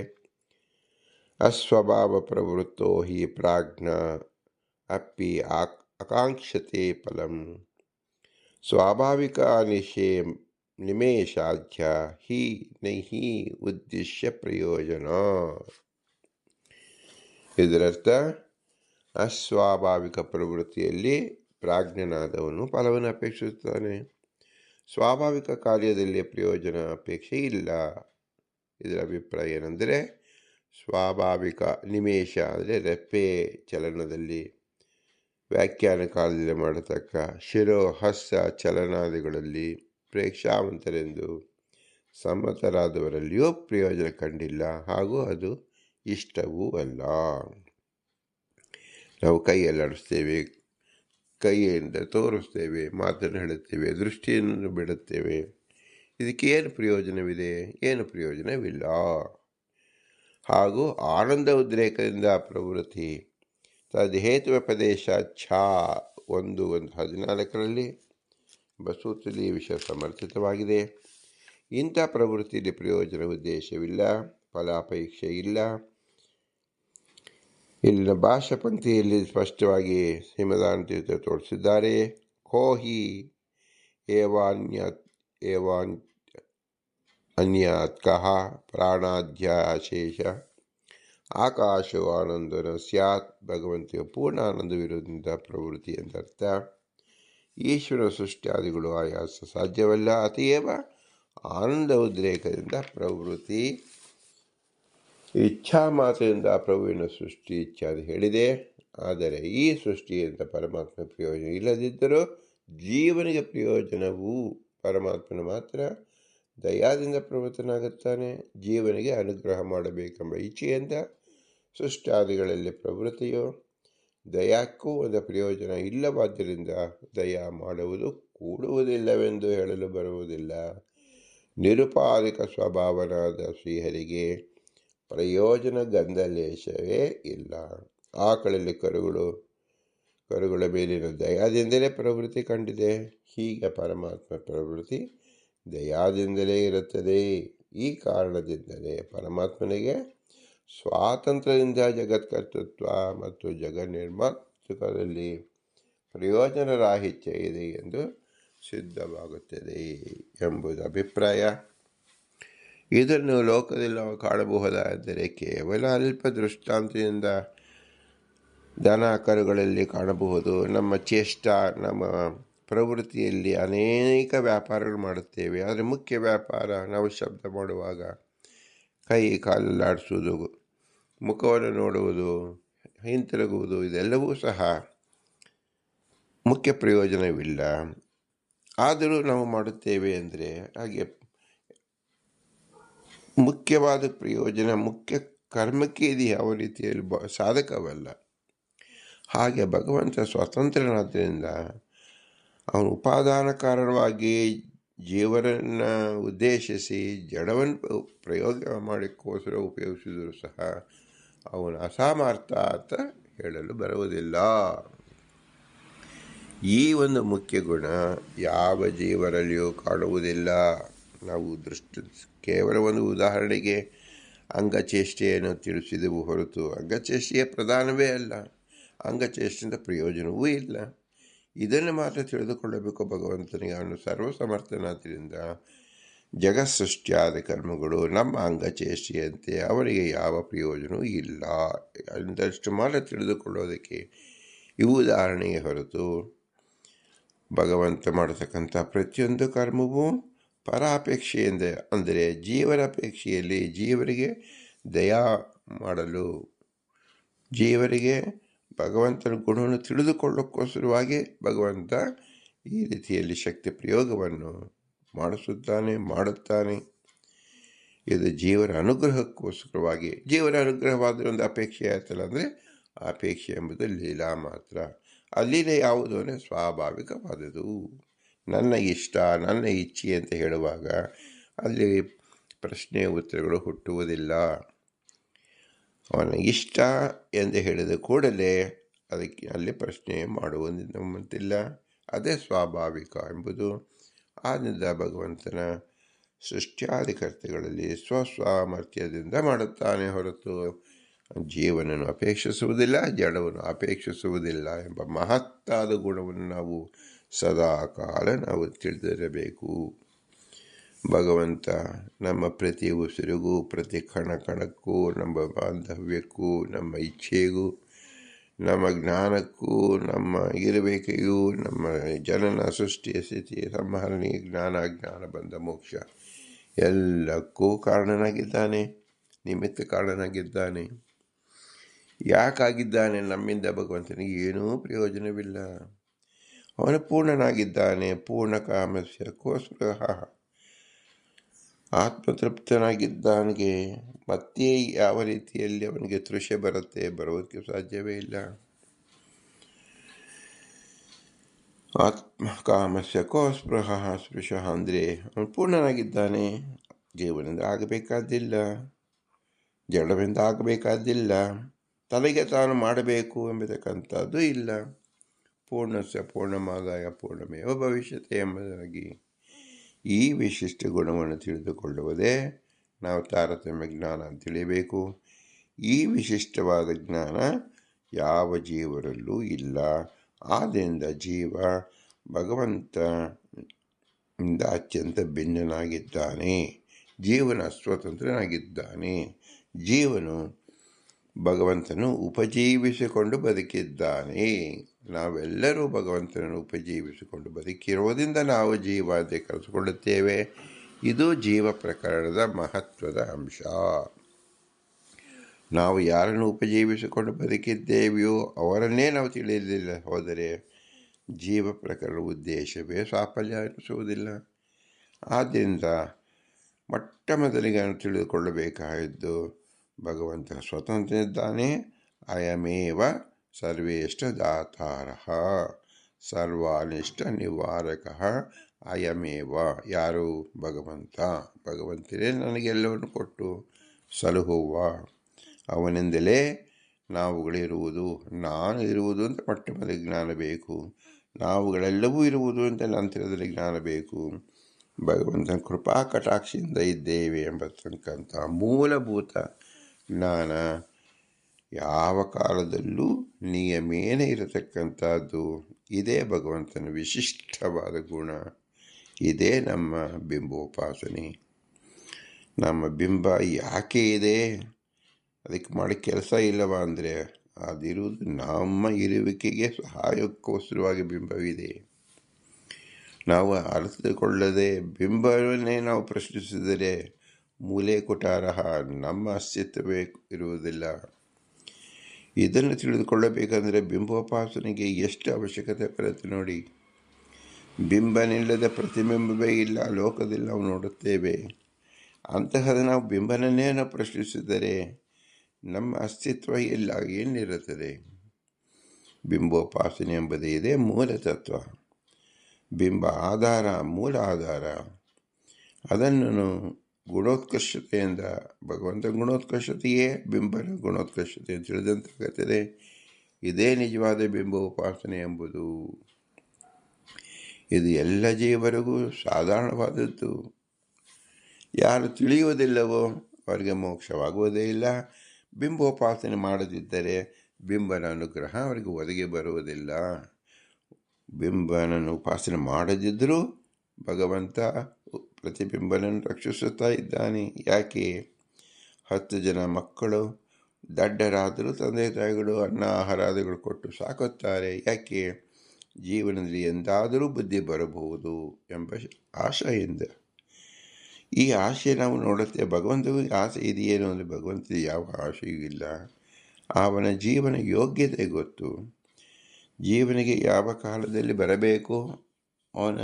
ಅಸ್ವಭಾವ ಪ್ರವೃತ್ತೋ ಹಿ ಪ್ರಾಜ್ಞ ಅಪ್ಪಿ ಆಕಾಂಕ್ಷತೆ ಫಲಂ ಸ್ವಾಭಾವಿಕ ನಿಮೇಷಾಧ್ಯ ಹಿ ನಹಿ ಉದ್ದೇಶ್ಯ ಪ್ರಯೋಜನ. ಇದರರ್ಥ, ಅಸ್ವಾಭಾವಿಕ ಪ್ರವೃತ್ತಿಯಲ್ಲಿ ಪ್ರಾಜ್ಞನಾದವನು ಫಲವನ್ನು ಅಪೇಕ್ಷಿಸುತ್ತಾನೆ. ಸ್ವಾಭಾವಿಕ ಕಾರ್ಯದಲ್ಲಿ ಪ್ರಯೋಜನ ಅಪೇಕ್ಷೆ ಇಲ್ಲ. ಇದರ ಅಭಿಪ್ರಾಯ ಏನೆಂದರೆ, ಸ್ವಾಭಾವಿಕ ನಿಮೇಷ ಅಂದರೆ ರೆಪ್ಪೆ ಚಲನದಲ್ಲಿ, ವ್ಯಾಖ್ಯಾನ ಕಾಲದಲ್ಲಿ ಮಾಡತಕ್ಕ ಶಿರೋಹಸ್ಯ ಚಲನಾದಿಗಳಲ್ಲಿ ಪ್ರೇಕ್ಷಾವಂತರೆಂದು ಸಮ್ಮತರಾದವರಲ್ಲಿಯೂ ಪ್ರಯೋಜನ ಕಂಡಿಲ್ಲ. ಹಾಗೂ ಅದು ಇಷ್ಟವೂ ಅಲ್ಲ. ನಾವು ಕೈಯಲ್ಲಾಡಿಸ್ತೇವೆ, ಕೈಯಿಂದ ತೋರಿಸ್ತೇವೆ, ಮಾತನ್ನು ಹೇಳುತ್ತೇವೆ, ದೃಷ್ಟಿಯನ್ನು ಬಿಡುತ್ತೇವೆ. ಇದಕ್ಕೆ ಏನು ಪ್ರಯೋಜನವಿದೆ? ಏನು ಪ್ರಯೋಜನವಿಲ್ಲ. ಹಾಗೂ ಆನಂದ ಉದ್ರೇಕದಿಂದ ಪ್ರವೃತ್ತಿ ತದ್ಹೇತುಪದೇಶ ಛಾ 1:14 ಬಸೂತ್ರದಲ್ಲಿ ಈ ವಿಷಯ ಸಮರ್ಥಿತವಾಗಿದೆ. ಇಂಥ ಪ್ರವೃತ್ತಿಯಲ್ಲಿ ಪ್ರಯೋಜನ ಉದ್ದೇಶವಿಲ್ಲ, ಫಲಾಪೇಕ್ಷೆ ಇಲ್ಲ. ಇಲ್ಲಿನ ಭಾಷಾ ಪಂಕ್ತಿಯಲ್ಲಿ ಸ್ಪಷ್ಟವಾಗಿ ಶ್ರೀಮದಾನಂದ ತೀರ್ಥ ತೋರಿಸಿದ್ದಾರೆ. ಕೋಹಿ ಅನ್ಯಾತ್ ಕಹ ಪ್ರಾಣಾಧ್ಯಾಶೇಷ ಆಕಾಶೋ ಆನಂದನ ಸ್ಯಾತ್. ಭಗವಂತಿಯ ಪೂರ್ಣ ಆನಂದವಿರುವುದರಿಂದ ಪ್ರವೃತ್ತಿ ಎಂದರ್ಥ. ಈಶ್ವರ ಸೃಷ್ಟಿಯಾದಿಗಳು ಆಯಾಸ ಸಾಧ್ಯವಲ್ಲ. ಅತಯೇವ ಆನಂದ ಉದ್ರೇಕದಿಂದ ಪ್ರವೃತ್ತಿ, ಇಚ್ಛಾ ಮಾತ್ರದಿಂದ ಪ್ರಭುವಿನ ಸೃಷ್ಟಿ ಇತ್ಯಾದಿ ಹೇಳಿದೆ. ಆದರೆ ಈ ಸೃಷ್ಟಿಯಿಂದ ಪರಮಾತ್ಮ ಪ್ರಯೋಜನ ಇಲ್ಲದಿದ್ದರೂ ಜೀವನಿಗೆ ಪ್ರಯೋಜನವು. ಪರಮಾತ್ಮನ ಮಾತ್ರ ದಯಾದಿಂದ ಪ್ರವೃತ್ತನಾಗುತ್ತಾನೆ. ಜೀವನಿಗೆ ಅನುಗ್ರಹ ಮಾಡಬೇಕೆಂಬ ಇಚ್ಛೆಯಿಂದ ಸೃಷ್ಟಾದಿಗಳಲ್ಲಿ ಪ್ರವೃತ್ತಿಯು ದಯಾಕ್ಕೂ ಒಂದು ಪ್ರಯೋಜನ ಇಲ್ಲವಾದ್ದರಿಂದ ದಯಾ ಮಾಡುವುದು ಕೂಡುವುದಿಲ್ಲವೆಂದು ಹೇಳಲು ಬರುವುದಿಲ್ಲ. ನಿರುಪಾಧಿಕ ಸ್ವಭಾವನಾದ ಶ್ರೀಹರಿಗೆ ಪ್ರಯೋಜನ ಗಂಧಲೇಶವೇ ಇಲ್ಲ. ಆಕಳಲ್ಲಿ ಕರುಗಳ ಮೇಲಿನ ದಯಾದಿಂದಲೇ ಪ್ರವೃತ್ತಿ ಕಂಡಿದೆ. ಹೀಗೆ ಪರಮಾತ್ಮ ಪ್ರವೃತ್ತಿ ದಯಾದಿಂದಲೇ ಇರುತ್ತದೆ. ಈ ಕಾರಣದಿಂದಲೇ ಪರಮಾತ್ಮನಿಗೆ ಸ್ವಾತಂತ್ರ್ಯದಿಂದ ಜಗತ್ಕರ್ತೃತ್ವ ಮತ್ತು ಜಗನ್ನಿರ್ಮಾತೃತ್ವದಲ್ಲಿ ಪ್ರಯೋಜನ ರಾಹಿತ್ಯ ಇದೆ ಎಂದು ಸಿದ್ಧವಾಗುತ್ತದೆ ಎಂಬುದು ಅಭಿಪ್ರಾಯ. ಇದನ್ನು ಲೋಕದಲ್ಲಿ ನಾವು ಕಾಣಬಹುದಾದರೆ ಕೇವಲ ಅಲ್ಪ ದೃಷ್ಟಾಂತದಿಂದ ದನ ಕರುಗಳಲ್ಲಿ ಕಾಣಬಹುದು. ನಮ್ಮ ಚೇಷ್ಟ, ನಮ್ಮ ಪ್ರವೃತ್ತಿಯಲ್ಲಿ ಅನೇಕ ವ್ಯಾಪಾರಗಳು ಮಾಡುತ್ತೇವೆ. ಆದರೆ ಮುಖ್ಯ ವ್ಯಾಪಾರ ನಾವು ಶಬ್ದ ಮಾಡುವಾಗ ಕೈ ಕಾಲಲ್ಲಾಡಿಸುವುದು, ಮುಖವನ್ನು ನೋಡುವುದು, ಹಿಂತಿರುಗುವುದು, ಇದೆಲ್ಲವೂ ಸಹ ಮುಖ್ಯ ಪ್ರಯೋಜನವಿಲ್ಲ. ಆದರೂ ನಾವು ಮಾಡುತ್ತೇವೆ ಅಂದರೆ ಹಾಗೆ ಮುಖ್ಯವಾದ ಪ್ರಯೋಜನ ಮುಖ್ಯ ಕರ್ಮಕ್ಕೆ ಇದು ಯಾವ ರೀತಿಯಲ್ಲಿ ಸಾಧಕವಲ್ಲ. ಹಾಗೆ ಭಗವಂತ ಸ್ವತಂತ್ರನಾದ್ದರಿಂದ ಅವನು ಉಪಾದಾನ ಕಾರಣವಾಗಿ ಜೀವನನ್ನು ಉದ್ದೇಶಿಸಿ ಜಡವನ್ನು ಪ್ರಯೋಗ ಮಾಡಿಕೋಸ್ಕರ ಉಪಯೋಗಿಸಿದರೂ ಸಹ ಅವನ ಅಸಾಮರ್ಥ ಅಂತ ಹೇಳಲು ಬರುವುದಿಲ್ಲ. ಈ ಒಂದು ಮುಖ್ಯ ಗುಣ ಯಾವ ಜೀವರಲ್ಲಿಯೂ ಕಾಣುವುದಿಲ್ಲ. ನಾವು ಕೇವಲ ಒಂದು ಉದಾಹರಣೆಗೆ ಅಂಗಚೇಷ್ಟೆಯನ್ನು ತಿಳಿಸಿದೆವು ಹೊರತು ಅಂಗಚೇಷ್ಟೆಯ ಪ್ರಧಾನವೇ ಅಲ್ಲ, ಅಂಗಚೇಷ್ಟೆಯಿಂದ ಪ್ರಯೋಜನವೂ ಇಲ್ಲ. ಇದನ್ನು ಮಾತ್ರ ತಿಳಿದುಕೊಳ್ಳಬೇಕು. ಭಗವಂತನಿಗೆ ಅವನು ಸರ್ವಸಮರ್ಥನಾದ್ದರಿಂದ ಜಗತ್ಸೃಷ್ಟಿಯಾದ ಕರ್ಮಗಳು ನಮ್ಮ ಅಂಗಚೇಷ್ಟೆಯಂತೆ ಅವನಿಗೆ ಯಾವ ಪ್ರಯೋಜನವೂ ಇಲ್ಲ ಅಂದಷ್ಟು ಮಾತ್ರ ತಿಳಿದುಕೊಳ್ಳೋದಕ್ಕೆ ಇವು ಉದಾಹರಣೆಗೆ ಹೊರತು ಭಗವಂತ ಮಾಡತಕ್ಕಂಥ ಪ್ರತಿಯೊಂದು ಕರ್ಮವೂ ಪರಾಪೇಕ್ಷೆಯಿಂದ, ಅಂದರೆ ಜೀವನ ಅಪೇಕ್ಷೆಯಲ್ಲಿ ಜೀವರಿಗೆ ದಯಾ ಮಾಡಲು, ಜೀವರಿಗೆ ಭಗವಂತನ ಗುಣವನ್ನು ತಿಳಿದುಕೊಳ್ಳೋಕ್ಕೋಸ್ಕರವಾಗಿ ಭಗವಂತ ಈ ರೀತಿಯಲ್ಲಿ ಶಕ್ತಿ ಪ್ರಯೋಗವನ್ನು ಮಾಡುತ್ತಾನೆ. ಇದು ಜೀವನ ಅನುಗ್ರಹಕ್ಕೋಸ್ಕರವಾಗಿ. ಜೀವನ ಅನುಗ್ರಹವಾದರೆ ಒಂದು ಅಪೇಕ್ಷೆ ಆಯ್ತಲ್ಲ, ಅಂದರೆ ಅಪೇಕ್ಷೆ ಎಂಬುದು ಲೀಲಾ ಮಾತ್ರ. ಆ ಲೀಲೆ ಯಾವುದು ಅಂದರೆ ಸ್ವಾಭಾವಿಕವಾದದು. ನನ್ನ ಇಷ್ಟ, ನನ್ನ ಇಚ್ಛೆ ಅಂತ ಹೇಳುವಾಗ ಅಲ್ಲಿ ಪ್ರಶ್ನೆ ಉತ್ತರಗಳು ಹುಟ್ಟುವುದಿಲ್ಲ. ಅವನ ಇಷ್ಟ ಎಂದು ಹೇಳಿದ ಕೂಡಲೇ ಅದಕ್ಕೆ ಅಲ್ಲಿ ಪ್ರಶ್ನೆ ಮಾಡುವಂತಿಲ್ಲ. ಅದೇ ಸ್ವಾಭಾವಿಕ ಎಂಬುದು. ಆದ್ದರಿಂದ ಭಗವಂತನ ಸೃಷ್ಟ್ಯಾಧಿಕರ್ತಗಳಲ್ಲಿ ಸ್ವಸಾಮರ್ಥ್ಯದಿಂದ ಮಾಡುತ್ತಾನೆ ಹೊರತು ಜೀವನನ್ನು ಅಪೇಕ್ಷಿಸುವುದಿಲ್ಲ, ಜಡವನ್ನು ಅಪೇಕ್ಷಿಸುವುದಿಲ್ಲ ಎಂಬ ಮಹತ್ತಾದ ಗುಣವನ್ನು ನಾವು ಸದಾ ಕಾಲ ನಾವು ತಿಳಿದಿರಬೇಕು. ಭಗವಂತ ನಮ್ಮ ಪ್ರತಿ ಉಸಿರಿಗೂ, ಪ್ರತಿ ಕಣಕ್ಕೂ, ನಮ್ಮ ಬಾಂಧವ್ಯಕ್ಕೂ, ನಮ್ಮ ಇಚ್ಛೆಗೂ, ನಮ್ಮ ಜ್ಞಾನಕ್ಕೂ, ನಮ್ಮ ಇರುವಿಕೆಯೂ, ನಮ್ಮ ಜನನ ಸೃಷ್ಟಿಯ ಸ್ಥಿತಿ ಸಂಹರಣೆ, ಜ್ಞಾನ ಬಂಧ ಮೋಕ್ಷ ಎಲ್ಲಕ್ಕೂ ಕಾರಣನಾಗಿದ್ದಾನೆ, ನಿಮಿತ್ತ ಕಾರಣನಾಗಿದ್ದಾನೆ. ಯಾಕಾಗಿದ್ದಾನೆ? ನಮ್ಮಿಂದ ಭಗವಂತನಿಗೆ ಏನೂ ಪ್ರಯೋಜನವಿಲ್ಲ. ಅವನು ಪೂರ್ಣನಾಗಿದ್ದಾನೆ. ಪೂರ್ಣ ಕಾಮಸ್ಯಕ್ಕೋಸ್ಕರ ಆತ್ಮತೃಪ್ತನಾಗಿದ್ದಾನೆ. ಮತ್ತೆ ಯಾವ ರೀತಿಯಲ್ಲಿ ಅವನಿಗೆ ತೃಷೆ ಬರೋದಕ್ಕೆ ಸಾಧ್ಯವೇ ಇಲ್ಲ. ಆತ್ಮಕಾಮಸ್ಯಕ್ಕೋಸ್ಪೃಹ ಸ್ಪೃಶ ಅಂದರೆ ಅವನು ಪೂರ್ಣನಾಗಿದ್ದಾನೆ. ಜೀವನದಿಂದ ಆಗಬೇಕಾದ್ದಿಲ್ಲ, ಜಡವಿಂದ ಆಗಬೇಕಾದ್ದಿಲ್ಲ, ತಲೆಗೆ ತಾನು ಮಾಡಬೇಕು ಎಂಬತಕ್ಕಂಥದ್ದು ಇಲ್ಲ. ಪೂರ್ಣಸ್ಯ ಪೂರ್ಣಮಾದಾಯ ಪೂರ್ಣಮೇವ ಭವಿಷ್ಯತೆ ಎಂಬುದಾಗಿ ಈ ವಿಶಿಷ್ಟ ಗುಣವನ್ನು ತಿಳಿದುಕೊಳ್ಳುವುದೇ ನಾವು ತಾರತಮ್ಯ ಜ್ಞಾನ ಅಂತ ತಿಳಿಯಬೇಕು. ಈ ವಿಶಿಷ್ಟವಾದ ಜ್ಞಾನ ಯಾವ ಜೀವರಲ್ಲೂ ಇಲ್ಲ. ಆದ್ದರಿಂದ ಜೀವ ಭಗವಂತನಿಂದ ಅತ್ಯಂತ ಭಿನ್ನನಾಗಿದ್ದಾನೆ. ಜೀವನ ಸ್ವತಂತ್ರನಾಗಿದ್ದಾನೆ. ಜೀವನು ಭಗವಂತನು ಉಪಜೀವಿಸಿಕೊಂಡು ಬದುಕಿದ್ದಾನೆ. ನಾವೆಲ್ಲರೂ ಭಗವಂತನನ್ನು ಉಪಜೀವಿಸಿಕೊಂಡು ಬದುಕಿರುವುದರಿಂದ ನಾವು ಜೀವ ಅಂತ ಕರೆಸಿಕೊಳ್ಳುತ್ತೇವೆ. ಇದು ಜೀವ ಪ್ರಕರಣದ ಮಹತ್ವದ ಅಂಶ. ನಾವು ಯಾರನ್ನು ಉಪಜೀವಿಸಿಕೊಂಡು ಬದುಕಿದ್ದೇವೆಯೋ ಅವರನ್ನೇ ನಾವು ತಿಳಿಯಲಿಲ್ಲ ಹೋದರೆ ಜೀವ ಪ್ರಕರಣ ಉದ್ದೇಶವೇ ಸಾಫಲ್ಯ ಅನಿಸುವುದಿಲ್ಲ. ಆದ್ದರಿಂದ ಮೊಟ್ಟ ಮೊದಲಿಗೆ ತಿಳಿದುಕೊಳ್ಳಬೇಕಾಗಿದ್ದು ಭಗವಂತ ಸ್ವತಂತ್ರನಿದ್ದಾನೆ. ಅಯಮೇವ ಸರ್ವೇಷ್ಟ ದಾತಾರಃ ಸರ್ವಾನಿಷ್ಟ ನಿವಾರಕ ಅಯಮೇವ. ಯಾರು? ಭಗವಂತ. ಭಗವಂತನೇ ನನಗೆಲ್ಲವನ್ನು ಕೊಟ್ಟು ಸಲಹುವ. ಅವನಿಂದಲೇ ನಾವುಗಳಿರುವುದು. ನಾನು ಇರುವುದು ಅಂತ ಮೊಟ್ಟ ಮೊದಲಿಗೆ ಜ್ಞಾನ ಬೇಕು. ನಾವುಗಳೆಲ್ಲವೂ ಇರುವುದು ಅಂತ ನಂತರದಲ್ಲಿ ಜ್ಞಾನ ಬೇಕು. ಭಗವಂತನ ಕೃಪಾ ಕಟಾಕ್ಷಿಯಿಂದ ಇದ್ದೇವೆ ಎಂಬತಕ್ಕಂಥ ಮೂಲಭೂತ ಜ್ಞಾನ ಯಾವ ಕಾಲದಲ್ಲೂ ನಿಯಮೇನ ಇರತಕ್ಕಂಥದ್ದು. ಇದೇ ಭಗವಂತನ ವಿಶಿಷ್ಟವಾದ ಗುಣ. ಇದೇ ನಮ್ಮ ಬಿಂಬೋಪಾಸನೆ. ನಮ್ಮ ಬಿಂಬ ಯಾಕೆ ಇದೆ, ಅದಕ್ಕೆ ಮಾಡಿ ಕೆಲಸ ಇಲ್ಲವಾ ಅಂದರೆ ಅದಿರುವುದು ನಮ್ಮ ಇರುವಿಕೆಗೆ ಸಹಾಯಕ್ಕೋಸ್ಕರವಾಗಿ ಬಿಂಬವಿದೆ. ನಾವು ಅರ್ಥಕೊಳ್ಳದೆ ಬಿಂಬವನ್ನೇ ನಾವು ಪ್ರಶ್ನಿಸಿದರೆ ಮೂಲೆ ಕೊಠಾರಹ ನಮ್ಮ ಅಸ್ತಿತ್ವವೇ ಇರುವುದಿಲ್ಲ. ಇದನ್ನು ತಿಳಿದುಕೊಳ್ಳಬೇಕಂದರೆ ಬಿಂಬೋಪಾಸನೆಗೆ ಎಷ್ಟು ಅವಶ್ಯಕತೆ ಬರುತ್ತೆ ನೋಡಿ. ಬಿಂಬನಿಲ್ಲದ ಪ್ರತಿಬಿಂಬವೇ ಇಲ್ಲ ಲೋಕದಲ್ಲಿ ನಾವು ನೋಡುತ್ತೇವೆ. ಅಂತಹದ ನಾವು ಬಿಂಬನನ್ನೇ ನಾವು ಪ್ರಶ್ನಿಸಿದರೆ ನಮ್ಮ ಅಸ್ತಿತ್ವ ಇಲ್ಲ, ಏನಿರುತ್ತದೆ? ಬಿಂಬೋಪಾಸನೆ ಎಂಬುದೇ ಇದೆ ಮೂಲ ತತ್ವ. ಬಿಂಬ ಆಧಾರ, ಮೂಲ ಆಧಾರ. ಅದನ್ನು ಗುಣೋತ್ಕರ್ಷತೆಯಿಂದ ಭಗವಂತ ಗುಣೋತ್ಕರ್ಷತೆಯೇ ಬಿಂಬನ ಗುಣೋತ್ಕರ್ಷತೆ ತಿಳಿದಂತಾಗುತ್ತದೆ. ಇದೇ ನಿಜವಾದ ಬಿಂಬೋಪಾಸನೆ ಎಂಬುದು. ಇದು ಎಲ್ಲ ಜೀವರಿಗೂ ಸಾಧಾರಣವಾದದ್ದು. ಯಾರು ತಿಳಿಯುವುದಿಲ್ಲವೋ ಅವರಿಗೆ ಮೋಕ್ಷವಾಗುವುದೇ ಇಲ್ಲ. ಬಿಂಬೋಪಾಸನೆ ಮಾಡದಿದ್ದರೆ ಬಿಂಬನ ಅನುಗ್ರಹ ಅವರಿಗೆ ಒದಗಿ ಬರುವುದಿಲ್ಲ. ಬಿಂಬನನ್ನು ಉಪಾಸನೆ ಮಾಡದಿದ್ದರೂ ಭಗವಂತ ಪ್ರತಿಬಿಂಬನನ್ನು ರಕ್ಷಿಸುತ್ತಾ ಇದ್ದಾನೆ. ಯಾಕೆ? 10 ಜನ ಮಕ್ಕಳು ದಡ್ಡರಾದರೂ ತಂದೆ ತಾಯಿಗಳು ಅನ್ನ ಆಹಾರಾದಿಗಳು ಕೊಟ್ಟು ಸಾಕುತ್ತಾರೆ. ಯಾಕೆ? ಜೀವನದಲ್ಲಿ ಎಂದಾದರೂ ಬುದ್ಧಿ ಬರಬಹುದು ಎಂಬ ಆಶೆಯಿಂದ. ಈ ಆಶೆ ನಾವು ನೋಡುತ್ತೇವೆ. ಭಗವಂತನಿಗೆ ಆಸೆ ಇದೆಯೇನು ಅಂದರೆ ಭಗವಂತನಿಗೆ ಯಾವ ಆಶೆಯೂ ಇಲ್ಲ. ಅವನ ಜೀವನ ಯೋಗ್ಯತೆ ಗೊತ್ತು. ಜೀವನಿಗೆ ಯಾವ ಕಾಲದಲ್ಲಿ ಬರಬೇಕು, ಅವನ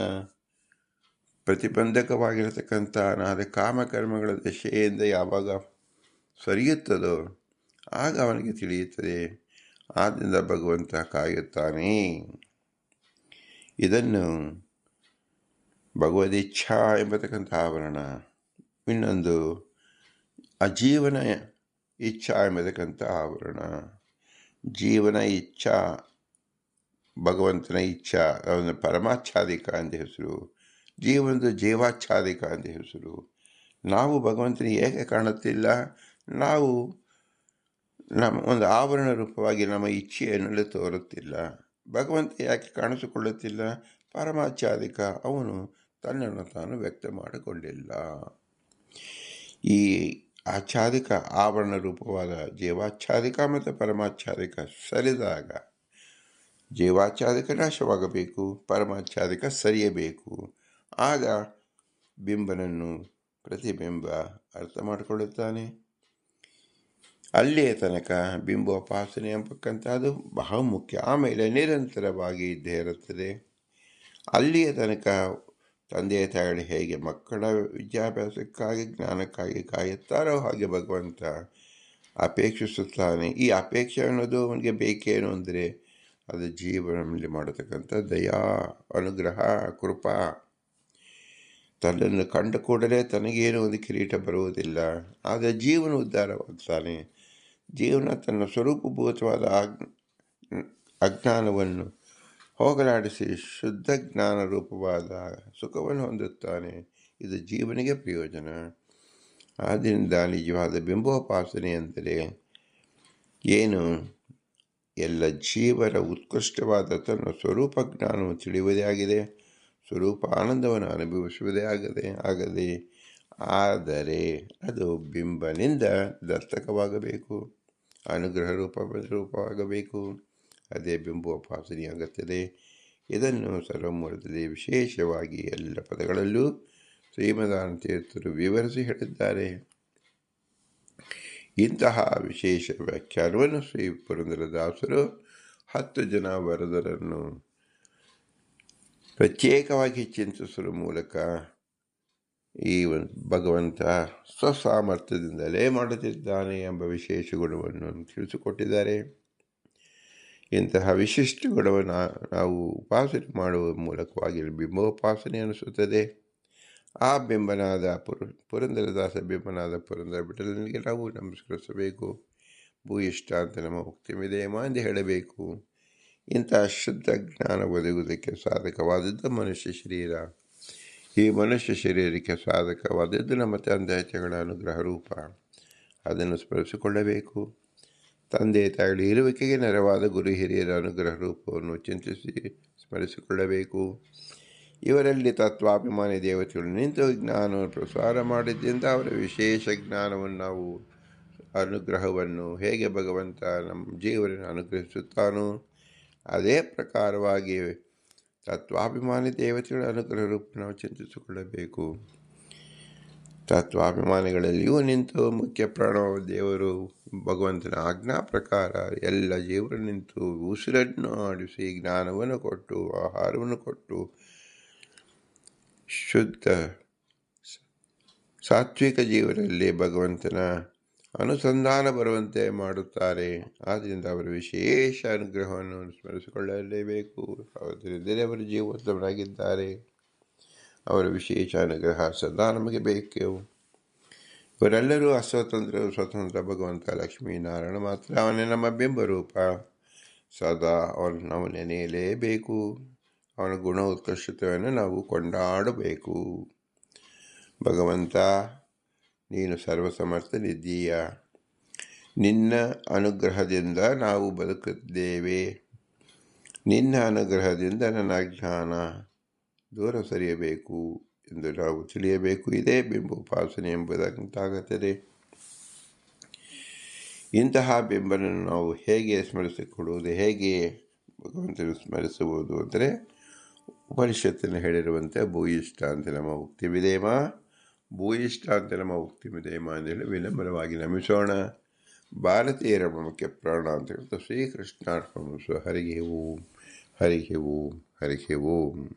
ಪ್ರತಿಬಂಧಕವಾಗಿರತಕ್ಕಂಥ ಅನಾದ ಕಾಮಕರ್ಮಗಳ ದಶೆಯಿಂದ ಯಾವಾಗ ಸರಿಯುತ್ತದೋ ಆಗ ಅವನಿಗೆ ತಿಳಿಯುತ್ತದೆ. ಆದ್ದರಿಂದ ಭಗವಂತ ಕಾಯುತ್ತಾನೆ. ಇದನ್ನು ಭಗವದಿಚ್ಛಾ ಎಂಬತಕ್ಕಂಥ ಆವರಣ, ಇನ್ನೊಂದು ಅಜೀವನ ಇಚ್ಛಾ ಎಂಬತಕ್ಕಂಥ ಆವರಣ. ಜೀವನ ಇಚ್ಛಾ ಭಗವಂತನ ಇಚ್ಛಾ, ಅವನ ಪರಮಾಚ್ಛಾದಿಕ ಅಂತ ಹೆಸರು. ಜೀವನದ ಜೀವಾಚ್ಛಾದಿಕ ಅಂತ ಹೆಸರು. ನಾವು ಭಗವಂತನ ಏಕೆ ಕಾಣುತ್ತಿಲ್ಲ? ನಾವು ನಮ್ಮ ಒಂದು ಆವರಣ ರೂಪವಾಗಿ ನಮ್ಮ ಇಚ್ಛೆಯನ್ನೆಲ್ಲ ತೋರುತ್ತಿಲ್ಲ. ಭಗವಂತ ಯಾಕೆ ಕಾಣಿಸಿಕೊಳ್ಳುತ್ತಿಲ್ಲ? ಪರಮಾಚ್ಛಾದಿಕ, ಅವನು ತನ್ನನ್ನು ತಾನು ವ್ಯಕ್ತ ಮಾಡಿಕೊಂಡಿಲ್ಲ. ಈ ಆಚ್ಛಾದಿಕ ಆವರಣ ರೂಪವಾದ ಜೀವಾಚ್ಛಾದಿಕ ಮತ್ತು ಪರಮಾಚ್ಛಾದಿಕ ಸರಿದಾಗ ಜೀವಾಚ್ಛಾದಿಕ ನಾಶವಾಗಬೇಕು, ಪರಮಾಚ್ಛಾದಿಕ ಸರಿಯಬೇಕು. ಆಗ ಬಿಂಬನನ್ನು ಪ್ರತಿಬಿಂಬ ಅರ್ಥ ಮಾಡಿಕೊಳ್ಳುತ್ತಾನೆ. ಅಲ್ಲಿಯ ತನಕ ಬಿಂಬೋಪಾಸನೆ ಎಂಬಕ್ಕಂಥದ್ದು ಬಹಳ ಮುಖ್ಯ. ಆಮೇಲೆ ನಿರಂತರವಾಗಿ ಇದ್ದೇ ಇರುತ್ತದೆ. ಅಲ್ಲಿಯ ತನಕ ತಂದೆ ತಾಯಿಗಳು ಹೇಗೆ ಮಕ್ಕಳ ವಿದ್ಯಾಭ್ಯಾಸಕ್ಕಾಗಿ ಜ್ಞಾನಕ್ಕಾಗಿ ಕಾಯುತ್ತಾರೋ ಹಾಗೆ ಭಗವಂತ ಅಪೇಕ್ಷಿಸುತ್ತಾನೆ. ಈ ಅಪೇಕ್ಷೆ ಅನ್ನೋದು ಅವನಿಗೆ ಬೇಕೇನು ಅಂದರೆ ಅದು ಜೀವನದಲ್ಲಿ ಮಾಡತಕ್ಕಂಥ ದಯಾ, ಅನುಗ್ರಹ, ಕೃಪಾ. ತನ್ನನ್ನು ಕಂಡ ಕೂಡಲೇ ತನಗೇನು ಒಂದು ಕಿರೀಟ ಬರುವುದಿಲ್ಲ. ಆದರೆ ಜೀವನ ಉದ್ಧಾರವಾಗ್ತಾನೆ. ಜೀವನ ತನ್ನ ಸ್ವರೂಪಭೂತವಾದ ಅಜ್ಞಾನವನ್ನು ಹೋಗಲಾಡಿಸಿ ಶುದ್ಧ ಜ್ಞಾನ ರೂಪವಾದ ಸುಖವನ್ನು ಹೊಂದುತ್ತಾನೆ. ಇದು ಜೀವನಿಗೆ ಪ್ರಯೋಜನ. ಆದ್ದರಿಂದ ನಿಜವಾದ ಬಿಂಬೋಪಾಸನೆ ಅಂದರೆ ಏನು? ಎಲ್ಲ ಜೀವರ ಉತ್ಕೃಷ್ಟವಾದ ತನ್ನ ಸ್ವರೂಪ ಜ್ಞಾನವನ್ನು ತಿಳಿಯುವುದೇ ಆಗಿದೆ. ಸ್ವರೂಪ ಆನಂದವನ್ನು ಅನುಭವಿಸುವುದೇ ಆಗದೆ ಆದರೆ ಅದು ಬಿಂಬನಿಂದ ದತ್ತಕವಾಗಬೇಕು, ಅನುಗ್ರಹ ರೂಪವಾಗಬೇಕು. ಅದೇ ಬಿಂಬೋಪಾಸನೆಯಾಗುತ್ತದೆ. ಇದನ್ನು ಸರ್ವಮೂಲದಲ್ಲಿ ವಿಶೇಷವಾಗಿ ಎಲ್ಲ ಪದಗಳಲ್ಲೂ ಶ್ರೀಮದಾನಂದ ತೀರ್ಥರು ವಿವರಿಸಿ ಹೇಳಿದ್ದಾರೆ. ಇಂತಹ ವಿಶೇಷ ವ್ಯಾಖ್ಯಾನವನ್ನು ಶ್ರೀ ಪುರಂದರದಾಸರು 10 ಜನ ವರದರನ್ನು ಪ್ರತ್ಯೇಕವಾಗಿ ಚಿಂತಿಸುವ ಮೂಲಕ ಈ ಭಗವಂತ ಸ್ವಸಾಮರ್ಥ್ಯದಿಂದಲೇ ಮಾಡುತ್ತಿದ್ದಾನೆ ಎಂಬ ವಿಶೇಷ ಗುಣವನ್ನು ತಿಳಿಸಿಕೊಟ್ಟಿದ್ದಾರೆ. ಇಂತಹ ವಿಶಿಷ್ಟ ಗುಣವನ್ನು ನಾವು ಉಪಾಸನೆ ಮಾಡುವ ಮೂಲಕವಾಗಿ ಬಿಂಬೋಪಾಸನೆ ಅನಿಸುತ್ತದೆ. ಆ ಬಿಂಬನಾದ ಪುರಂದರದಾಸ ಬಿಂಬನಾದ ಪುರಂದರ ಬಿಠಲನಿಗೆ ನಾವು ನಮಸ್ಕರಿಸಬೇಕು. ಭೂಯಿಷ್ಠ ಅಂತ ನಮ್ಮ ಮುಕ್ತಿಮಿದೆಯಮ್ಮ ಎಂದು ಹೇಳಬೇಕು. ಇಂತಹ ಶುದ್ಧ ಜ್ಞಾನ ಒದಗುವುದಕ್ಕೆ ಸಾಧಕವಾದದ್ದು ಮನುಷ್ಯ ಶರೀರ. ಈ ಮನುಷ್ಯ ಶರೀರಕ್ಕೆ ಸಾಧಕವಾದದ್ದು ನಮ್ಮ ತಂದೆಗಳ ಅನುಗ್ರಹ ರೂಪ. ಅದನ್ನು ಸ್ಮರಿಸಿಕೊಳ್ಳಬೇಕು. ತಂದೆ ತಾಯಿಗಳ ಇರುವಿಕೆಗೆ ನೆರವಾದ ಗುರು ಹಿರಿಯರ ಅನುಗ್ರಹ ರೂಪವನ್ನು ಚಿಂತಿಸಿ ಸ್ಮರಿಸಿಕೊಳ್ಳಬೇಕು. ಇವರಲ್ಲಿ ತತ್ವಾಭಿಮಾನಿ ದೇವತೆಗಳು ನಿಂತು ಜ್ಞಾನವನ್ನು ಪ್ರಸಾರ ಮಾಡಿದ್ದರಿಂದ ಅವರ ವಿಶೇಷ ಜ್ಞಾನವನ್ನು ನಾವು ಅನುಗ್ರಹವನ್ನು ಹೇಗೆ ಭಗವಂತ ನಮ್ಮ ಜೀವನನ್ನು ಅನುಗ್ರಹಿಸುತ್ತಾನೋ ಅದೇ ಪ್ರಕಾರವಾಗಿ ತತ್ವಾಭಿಮಾನಿ ದೇವತೆಗಳ ಅನುಗ್ರಹ ರೂಪ ನಾವು ಚಿಂತಿಸಿಕೊಳ್ಳಬೇಕು. ತತ್ವಾಭಿಮಾನಿಗಳಲ್ಲಿಯೂ ನಿಂತು ಮುಖ್ಯ ಪ್ರಾಣ ದೇವರು ಭಗವಂತನ ಆಜ್ಞಾ ಪ್ರಕಾರ ಎಲ್ಲ ಜೀವರು ನಿಂತು ಉಸಿರನ್ನು ಆಡಿಸಿ ಜ್ಞಾನವನ್ನು ಕೊಟ್ಟು ಆಹಾರವನ್ನು ಕೊಟ್ಟು ಶುದ್ಧ ಸಾತ್ವಿಕ ಜೀವರಲ್ಲಿ ಭಗವಂತನ ಅನುಸಂಧಾನ ಬರುವಂತೆ ಮಾಡುತ್ತಾರೆ. ಆದ್ದರಿಂದ ಅವರ ವಿಶೇಷ ಅನುಗ್ರಹವನ್ನು ಸ್ಮರಿಸಿಕೊಳ್ಳಲೇಬೇಕು. ಆದ್ದರಿಂದ ಅವರು ಜೀವಂತವರಾಗಿದ್ದಾರೆ. ಅವರ ವಿಶೇಷ ಅನುಗ್ರಹ ಸದಾ ನಮಗೆ ಬೇಕು. ಇವರೆಲ್ಲರೂ ಅಸ್ವತಂತ್ರರು, ಸ್ವತಂತ್ರ ಭಗವಂತ ಲಕ್ಷ್ಮೀನಾರಾಯಣ ಮಾತ್ರ ಅವನೇ ನಮ್ಮ ಬಿಂಬರೂಪ. ಸದಾ ನಾವು ನೆನೆಯಲೇಬೇಕು. ಅವನ ಗುಣ ಉತ್ಕೃಷ್ಟತೆಯನ್ನು ನಾವು ಕೊಂಡಾಡಬೇಕು. ಭಗವಂತ ನೀನು ಸರ್ವಸಮರ್ಥನಿದ್ದೀಯ. ನಿನ್ನ ಅನುಗ್ರಹದಿಂದ ನಾವು ಬದುಕುತ್ತಿದ್ದೇವೆ. ನಿನ್ನ ಅನುಗ್ರಹದಿಂದ ನನ್ನ ಅಜ್ಞಾನ ದೂರ ಸರಿಯಬೇಕು ಎಂದು ನಾವು ತಿಳಿಯಬೇಕು. ಇದೇ ಬಿಂಬೋಪಾಸನೆ ಎಂಬುದಾಗುತ್ತದೆ. ಇಂತಹ ಬಿಂಬನನ್ನು ನಾವು ಹೇಗೆ ಸ್ಮರಿಸಿಕೊಡುವುದು, ಹೇಗೆ ಭಗವಂತನ ಸ್ಮರಿಸುವುದು ಅಂದರೆ ಉಪನಿಷತ್ತಿನ ಹೇಳಿರುವಂತೆ ಭೂಯಿಷ್ಠ ಅಂತ ನಮ್ಮ ಉಕ್ತಿ ವಿಧೇಮ, ಭೂಯಿಷ್ಠ ಅಂತ ನಮ್ಮ ಉಕ್ತಿ ವಿಧೇಮ ಅಂತೇಳಿ ವಿನಮ್ರವಾಗಿ ನಮಿಸೋಣ. ಭಾರತೀಯರ ಮುಖ್ಯ ಪ್ರಾಣ ಅಂತ ಹೇಳ್ತಾ ಶ್ರೀಕೃಷ್ಣಾರ್ಪಣಮಸ್ತು. ಹರಿಗೆ ಓಂ, ಹರಿಗೆ ಓಂ, ಹರಿಗೆ ಓಂ.